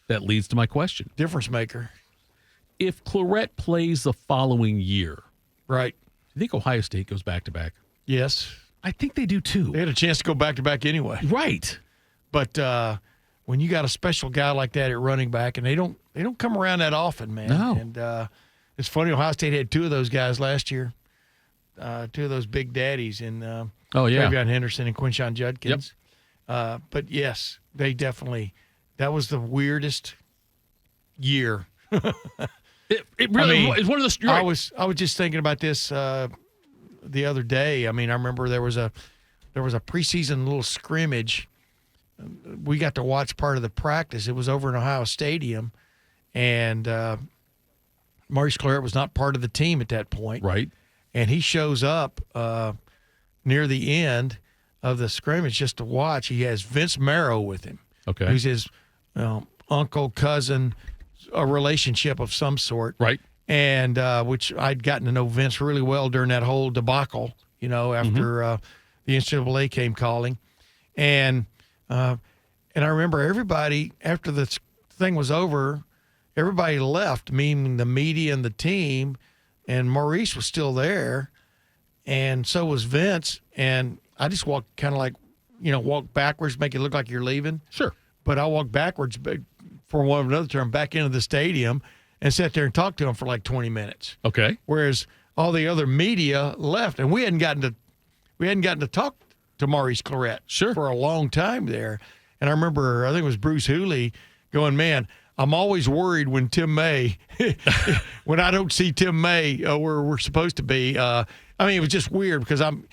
that leads to my question. Difference maker. If Clarett plays the following year, right? Do you think Ohio State goes back-to-back? Yes. I think they do too. They had a chance to go back-to-back anyway. Right. But when you got a special guy like that at running back, and they don't come around that often, man. No. And it's funny, Ohio State had two of those guys last year, two of those big daddies in Travion Henderson and Quinshon Judkins. Yep. But, yes, they definitely – that was the weirdest year. It really is one of the. I was just thinking about this the other day. I mean, I remember there was a preseason little scrimmage. We got to watch part of the practice. It was over in Ohio Stadium, and Maurice Clarett was not part of the team at that point. Right. And he shows up near the end of the scrimmage just to watch. He has Vince Marrow with him. Okay. Who's his uncle, cousin, a relationship of some sort. Right. And which I'd gotten to know Vince really well during that whole debacle, after the NCAA came calling. And I remember everybody, after the thing was over, everybody left, meaning the media and the team, and Maurice was still there, and so was Vince. And I just walked kind of like, walk backwards, make it look like you're leaving. Sure. But I walked backwards, for one of another term, back into the stadium and sat there and talked to him for like 20 minutes. Okay. Whereas all the other media left, and we hadn't gotten to talk to Maurice Clarett for a long time there. And I remember, I think it was Bruce Hooley going, man, I'm always worried when Tim May, when I don't see Tim May where we're supposed to be. I mean, it was just weird because I'm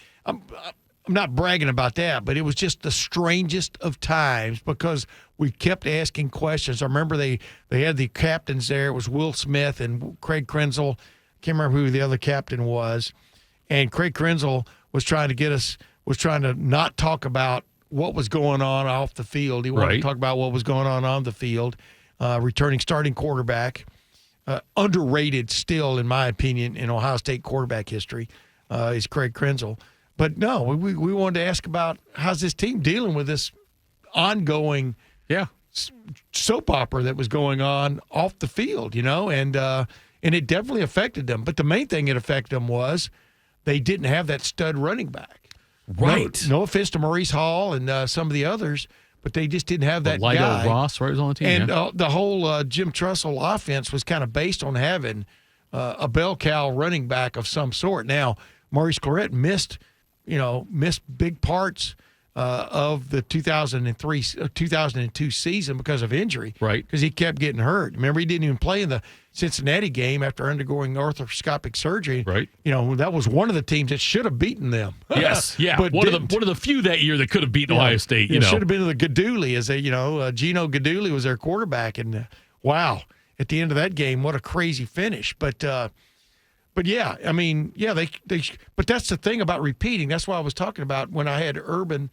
not bragging about that, but it was just the strangest of times because we kept asking questions. I remember they had the captains there. It was Will Smith and Craig Krenzel. Can't remember who the other captain was. And Craig Krenzel was trying to not talk about what was going on off the field. He wanted to talk about what was going on the field. Returning starting quarterback, underrated still, in my opinion, in Ohio State quarterback history, is Craig Krenzel. But no, we wanted to ask about how's this team dealing with this ongoing soap opera that was going on off the field, and it definitely affected them. But the main thing that affected them was they didn't have that stud running back. Right. No offense to Maurice Hall and some of the others, but they just didn't have that Lido guy. Ross, right, was on the team. And the whole Jim Tressel offense was kind of based on having a bell cow running back of some sort. Now, Maurice Clarett missed big parts of the 2002 season because of injury. Right. Because he kept getting hurt. Remember, he didn't even play in the Cincinnati game after undergoing arthroscopic surgery. Right. That was one of the teams that should have beaten them. Yes. Yeah. But one of the few that year that could have beaten Ohio State. It should have been the Gaduli, as Gino Gaduli was their quarterback, and wow, at the end of that game, what a crazy finish. But yeah, I mean, but that's the thing about repeating. That's why I was talking about when I had Urban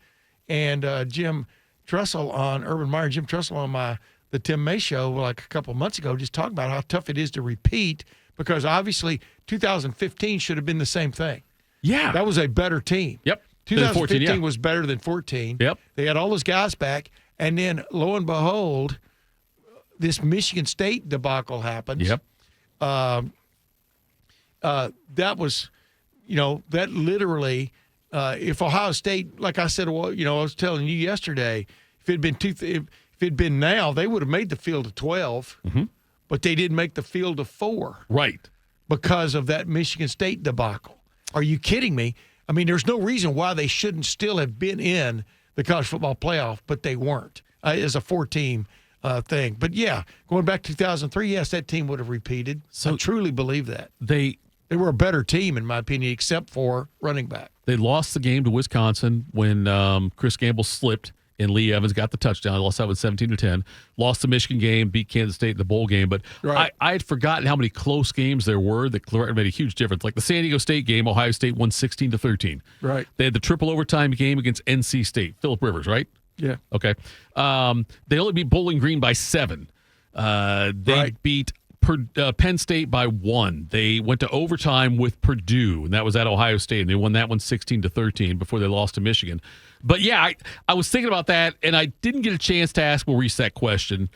and Jim Tressel on, Urban Meyer and Jim Tressel on the Tim May show like a couple of months ago, just talking about how tough it is to repeat because obviously 2015 should have been the same thing. Yeah. That was a better team. Yep. 2015 was better than 14. Yep. They had all those guys back, and then lo and behold, this Michigan State debacle happens. Yep. That was, that literally, if Ohio State, like I said, I was telling you yesterday, if it'd been now, they would have made the field of 12, but they didn't make the field of 4. Right. Because of that Michigan State debacle. Are you kidding me? I mean, there's no reason why they shouldn't still have been in the college football playoff, but they weren't as a 4-team thing. But, yeah, going back to 2003, yes, that team would have repeated. So I truly believe that. They were a better team, in my opinion, except for running back. They lost the game to Wisconsin when Chris Gamble slipped and Lee Evans got the touchdown. They lost that with 17-10. Lost the Michigan game, beat Kansas State in the bowl game. But I had forgotten how many close games there were that Clarett made a huge difference. Like the San Diego State game, Ohio State won 16-13. Right. They had the triple overtime game against NC State. Phillip Rivers, right? Yeah. Okay. They only beat Bowling Green by 7. They beat Penn State by 1. They went to overtime with Purdue, and that was at Ohio State, and they won that one 16-13 before they lost to Michigan. But, yeah, I was thinking about that, and I didn't get a chance to ask Maurice that question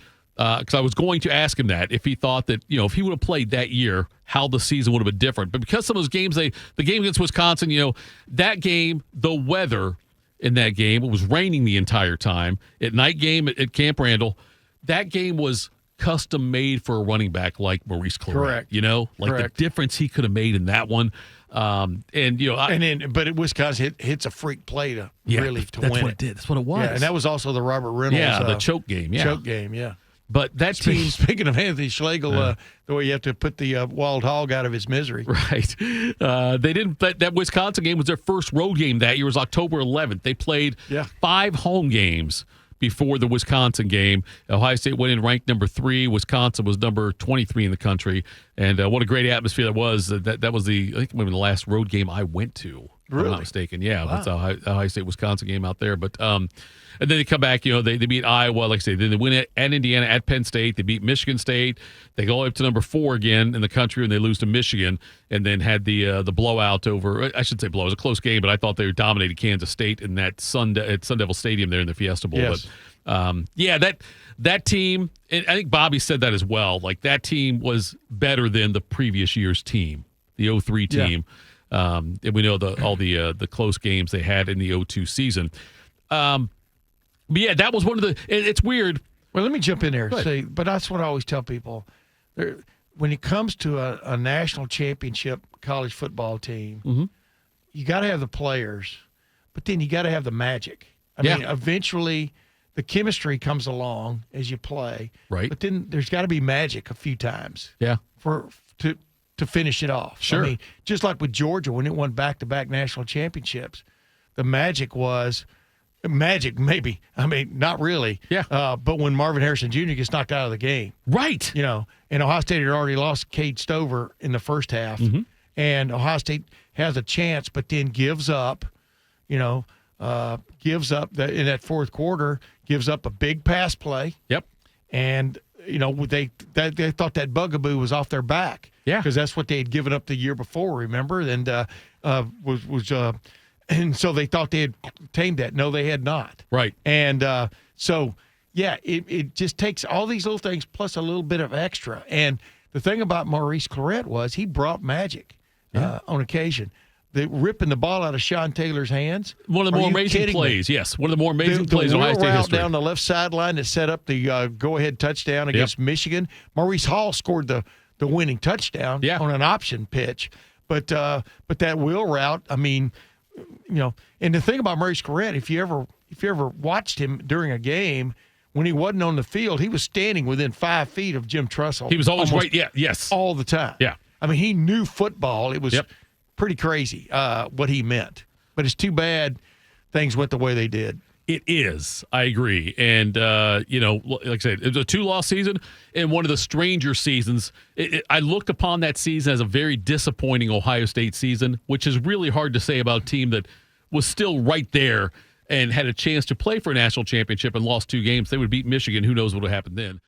because I was going to ask him that if he thought that, if he would have played that year, how the season would have been different. But because some of those games, the game against Wisconsin, that game, the weather in that game, it was raining the entire time. At night game at Camp Randall, that game was custom made for a running back like Maurice Clarett. Correct. The difference he could have made in that one. But Wisconsin hits a freak play to win it. That's what it did. That's what it was. Yeah, and that was also the Robert Reynolds. The choke game. Yeah, choke game. Yeah. But that team. Speaking of Anthony Schlegel, the way you have to put the wild hog out of his misery. Right. They didn't. That Wisconsin game was their first road game that year. It was October 11th. They played 5 home games before the Wisconsin game. Ohio State went in ranked number 3. Wisconsin was number 23 in the country. And what a great atmosphere that was. That was I think maybe the last road game I went to. Really? If I'm not mistaken. Yeah, that's the Ohio State-Wisconsin game out there. But and then they come back, they beat Iowa, like I say. Then they win at Indiana, at Penn State. They beat Michigan State. They go up to number 4 again in the country, and they lose to Michigan. And then had the blowout over, I should say blowout. It was a close game, but I thought they dominated Kansas State in that Sun Devil Stadium there in the Fiesta Bowl. Yes. But that team, and I think Bobby said that as well, like that team was better than the previous year's team, the 03 team. And we know all the close games they had in the 02 season. But yeah, that was one of the. It's weird. Well, let me jump in there. But that's what I always tell people. When it comes to a national championship college football team, you got to have the players, but then you got to have the magic. I mean, eventually the chemistry comes along as you play, right? But then there's got to be magic a few times, to finish it off. Sure. I mean, just like with Georgia when it won back-to-back national championships, the magic was. Magic, maybe. I mean, not really. Yeah. But when Marvin Harrison Jr. gets knocked out of the game. Right. And Ohio State had already lost Cade Stover in the first half. And Ohio State has a chance, but then gives up, in that fourth quarter, gives up a big pass play. Yep. And, they thought that bugaboo was off their back. Yeah. Because that's what they had given up the year before, remember? And and so they thought they had tamed that. No, they had not. Right. And it just takes all these little things plus a little bit of extra. And the thing about Maurice Clarett was he brought magic on occasion. Ripping the ball out of Sean Taylor's hands. One of the more amazing plays. Yes, one of the more amazing plays in Ohio State history. Down the left sideline that set up the go-ahead touchdown against Michigan. Maurice Hall scored the winning touchdown on an option pitch. But that wheel route, I mean – and the thing about Maurice Clarett, if you ever watched him during a game, when he wasn't on the field, he was standing within 5 feet of Jim Tressel. He was always right. Yeah, yes, all the time. Yeah, I mean, he knew football. It was pretty crazy what he meant. But it's too bad things went the way they did. It is. I agree. And, like I said, it was a 2-loss season and one of the stranger seasons. I looked upon that season as a very disappointing Ohio State season, which is really hard to say about a team that was still right there and had a chance to play for a national championship and lost 2 games. They would beat Michigan. Who knows what would happen then.